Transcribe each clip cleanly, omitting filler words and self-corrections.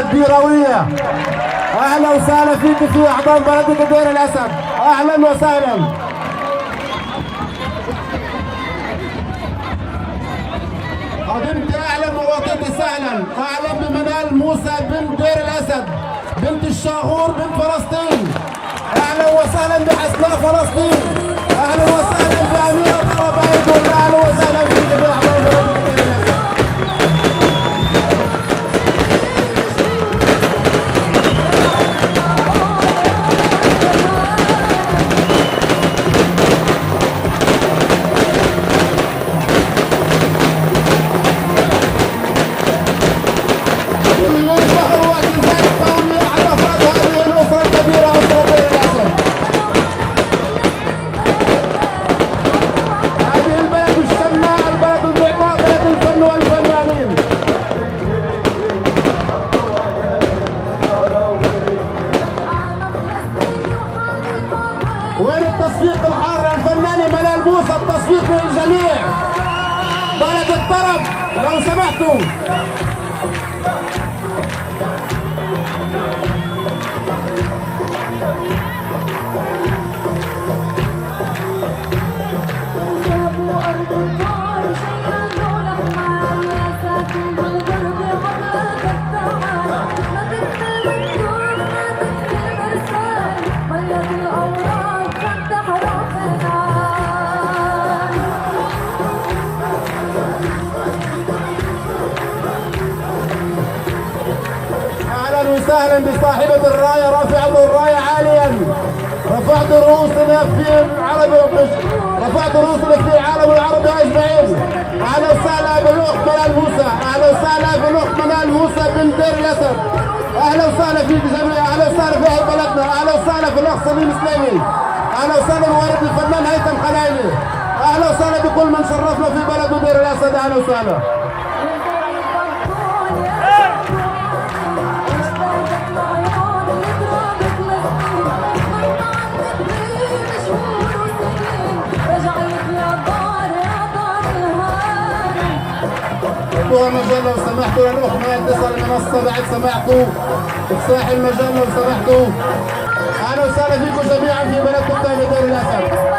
الديروية، اهلا وسهلا فيك في احضان بلدة دير الاسد، اهلا وسهلا. قدمت اهلا ووطنت سهلا، اهلا بمنال موسى بنت دير الاسد، بنت الشاغور بنت فلسطين، اهلا وسهلا بحسناء فلسطين، اهلا وسهلا باميرة طرابايد، اهلا وسهلا فيك في احضان بلدة دير الاسد. وين التصفيق الحار الفنانة منال موسى؟ التصفيق للجميع. بلد الطرب لو سمحتوا. وسهلا بصاحبة الراية، رافعة الراية عاليا، رفعت رؤوسنا في العرب، رفعت رؤوسنا في العالم العربي اجمعين. اهلا وسهلا بالاخت منال موسى، اهلا وسهلا بالاخت منال موسى بنت دير الاسد، اهلا وسهلا فيك جميعا، اهلا وسهلا في اهل بلدنا، اهلا وسهلا في الاخ سليم سليمي، اهلا وسهلا بوالد الفنان هيثم خلايلي، اهلا وسهلا بكل من شرفنا في بلد دير الاسد، اهلا وسهلا. المجال لو سمحتوا للاخت ما يتصل المنصه بعد سماعكم افتح المجال لو سمحتوا. اهلا وسهلا فيكم جميعا في بلدكم الثاني دير الاسد.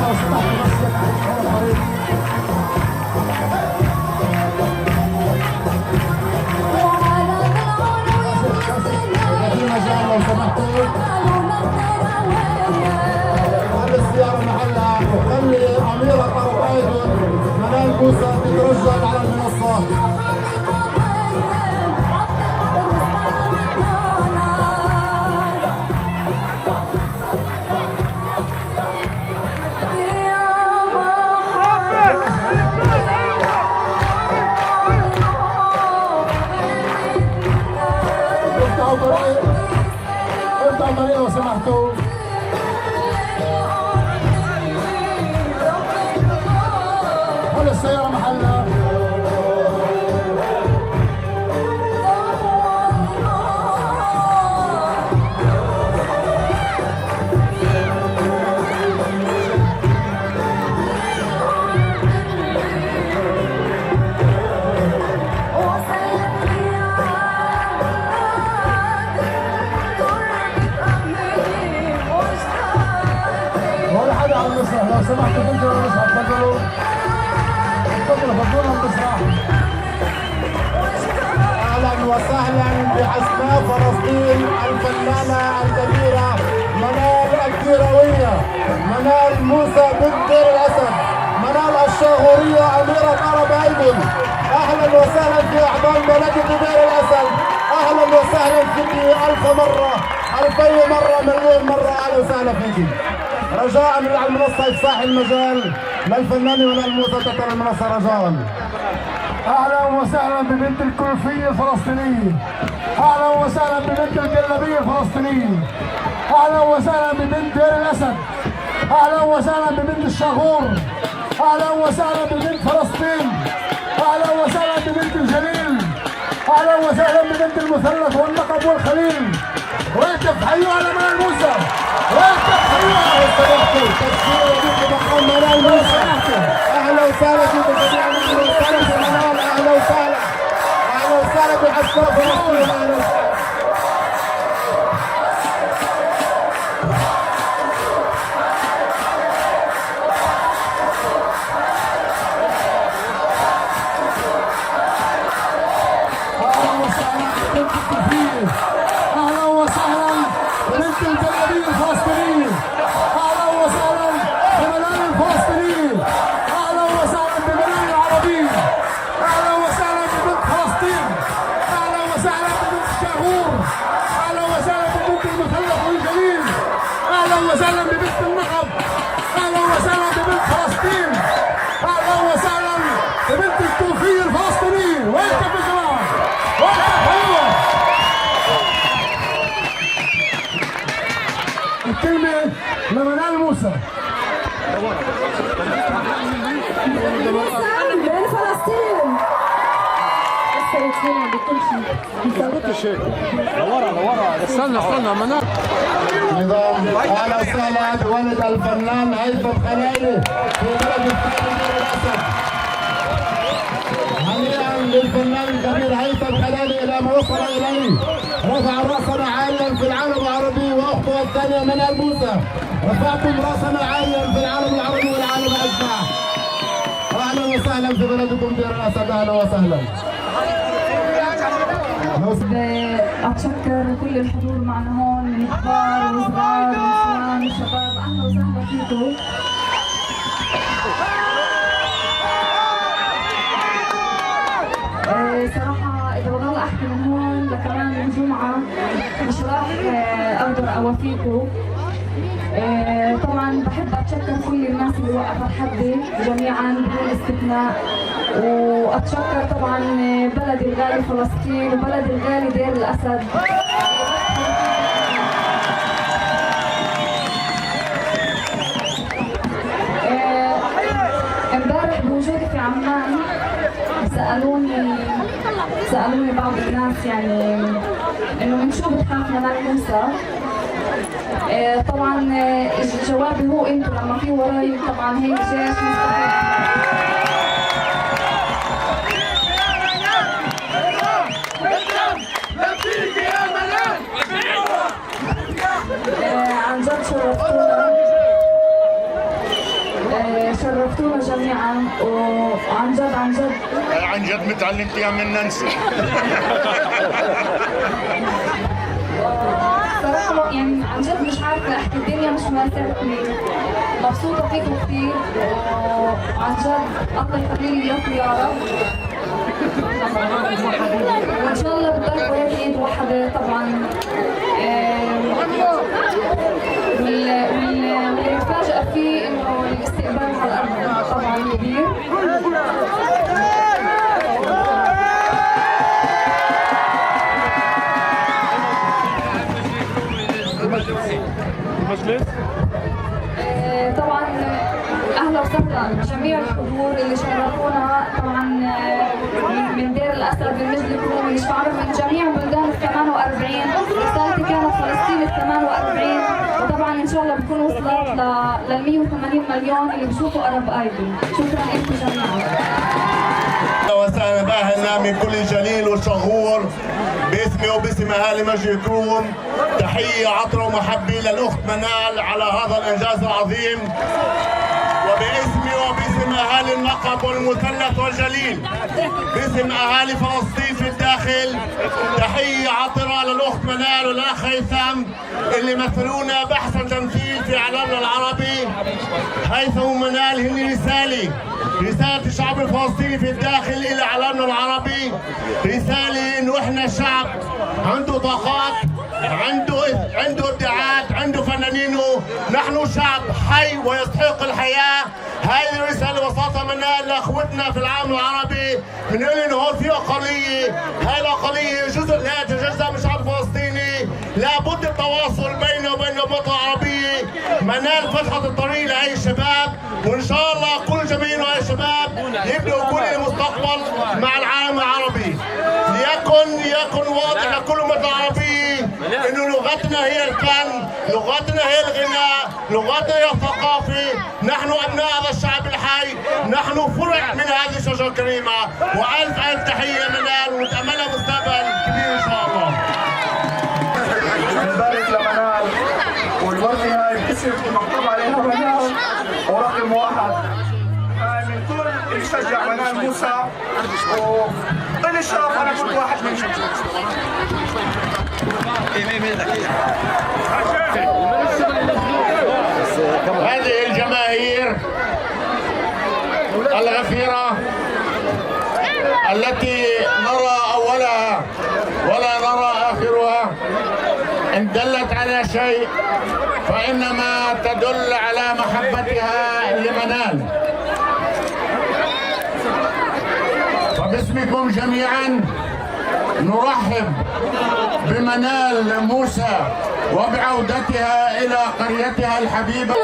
لو سمحت بس في مجال لو سمحتوا خلي السيارة محلها وخلي أميرة طرفايدن منال موسى تترجل على المنصة. افتحوا طريق لو سمحتوا. خلي السيارة محلها. لو سمحتوا تنزلوا المسرح تفضلوا فضلوا المسرح. اهلا وسهلا باسماء فلسطين الفنانه الكبيره منال الكيرويه، منال موسى بنت دير الاسد، منال الشاغوريه اميره عرب ايضا. اهلا وسهلا في اعضاء ملكه دير الاسد، اهلا وسهلا فيك 1000 مره 2000 مره مليون مره اهلا وسهلا فيك. رجاء من على المنصة يفسح المجال للفنان منال موسى تتر المنصة رجاء. اهلا وسهلا ببنت الكلفية الفلسطينية، اهلا وسهلا ببنت الجلابية الفلسطينية، اهلا وسهلا ببنت دير الاسد، اهلا وسهلا ببنت الشاغور، اهلا وسهلا ببنت فلسطين، اهلا وسهلا ببنت الجليل، اهلا وسهلا ببنت المثلث والنقب والخليل. ويكف حيوا على منال موسى، ويكف حيوا على منال موسى. اهلا وسهلا بكم جميعا، اهلا وسهلا بمنال، اهلا وسهلا، اهلا وسهلا بحساب فلسطين، اهلا وسهلا. اهلا وسهلا ببنت الجلابيه الفلسطينيه، اهلا وسهلا بمنال الفلسطينيه، اهلا وسهلا بمنال العربيه، اهلا وسهلا ببنت فلسطين، اهلا وسهلا ببنت الشاغور، اهلا وسهلا ببنت المثلث والجليل، اهلا وسهلا ببنت النقب، اهلا وسهلا ببنت فلسطين، اهلا وسهلا ببنت الكوفيه الفلسطينيه. ويكف يا جماعه، ويكف. ايوه الكلمة لمنال موسى. من فلسطين. استنى منال. نظام اهلا وسهلا بولد الفنان هيثم خليلي في بلد الثاني دير الاسد. هنيئا للفنان الكبير هيثم خليلي الى ما وصل اليه. رفع راسنا عاليا في العالم العربي واخته الثانيه منال موسى. رفعتم راسنا عاليا في العالم العربي والعالم اجمع. اهلا وسهلا في بلدكم دير الاسد، اهلا وسهلا. أتشكر كل الحضور معنا هون من كبار وصغار ونسوان وشباب، أهلا وسهلا فيكم. صراحة إذا بضل أحكي من هون لكمان الجمعة مش راح أقدر أوافيكم. طبعا بحب أتشكر كل الناس اللي وقفت حدي جميعا بدون استثناء، وأتشكر طبعا بلدي الغالي فلسطين وبلدي الغالي دير الأسد. امبارح بوجودي في عمان سألوني بعض الناس يعني إنه من شو بتخاف منال موسى؟ طبعا جوابي هو انتوا لما في وراي طبعا هيك جيش عن جد شرفتونا. شرفتونا جميعا وعن جد عن جد عن جد متعلمتي من ننسى. صراحة يعني عن جد مش عارفة احكي، الدنيا مش ماسكتني، مبسوطة فيكم كثير وعن جد الله يخلي لي اياكم يا رب. وان شاء الله بتضلكم هيك ايد واحدة طبعا. واللي مفاجأة فيه انه الاستقبال على الارض طبعا كبير. طبعا اهلا وسهلا جميع الحضور اللي شرفونا طبعا من دير الاسد بالمجد الكرومي اللي شعروا من جميع بلدان ال 48. رسالتي كانت فلسطين ال 48 وطبعا ان شاء الله بتكون وصلت لل 180 مليون اللي بشوفوا ارب ايدي. شكرا لكم جميعا. وسهلا باهلنا من كل جليل وشغور باسمي وباسم اهالي مجد الكروم. تحيه عطره ومحبه للاخت منال على هذا الانجاز العظيم، وباسمي وباسم اهالي النقب والمثلث والجليل، باسم اهالي فلسطين في الداخل، تحيه عطره للاخت منال والاخ هيثم اللي مثلونا باحسن تمثيل في اعلامنا العربي. هيثم ومنال هن رسالة الشعب الفلسطيني في الداخل إلى إعلامنا العربي، رسالة إنه إحنا شعب عنده طاقات، عنده إبداعات، عنده فنانينه، نحن شعب حي ويستحق الحياة. هذه الرسالة ببساطة منال لأخوتنا في العالم العربي، بنقول إنه هون في أقلية، هاي الأقلية جزء لا يتجزأ من الشعب الفلسطيني، لابد التواصل بينه وبين الأمة العربية. منال فتحت الطريق لهي الشباب، وإن شاء الله كل جميع هاي الشباب يبدأوا كل المستقبل مع العالم العربي. ليكن واضح لكل الأمة العربية إنه لغتنا هي الفن، لغتنا هي الغناء، لغتنا هي الثقافة. نحن أبناء هذا الشعب الحي، نحن فرع من هذه الشجرة الكريمة. وألف تحية منال، ونتأملها مستقبل كبير إن شاء الله. نبارك لمنال، والوردة هاي الاسم مكتوب عليها منال ورقم 1. من كل اللي شجع منال موسى، وإلي الشرف أنا كنت واحد منهم. هذه الجماهير الغفيرة التي نرى أولها ولا نرى آخرها، إن دلت على شيء فإنما تدل على محبتها لمنال. فباسمكم جميعا نرحب بمنال موسى وبعودتها إلى قريتها الحبيبة.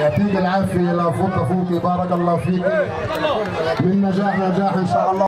يعطيك العافية لفوق بارك الله فيك، من نجاح إن شاء الله.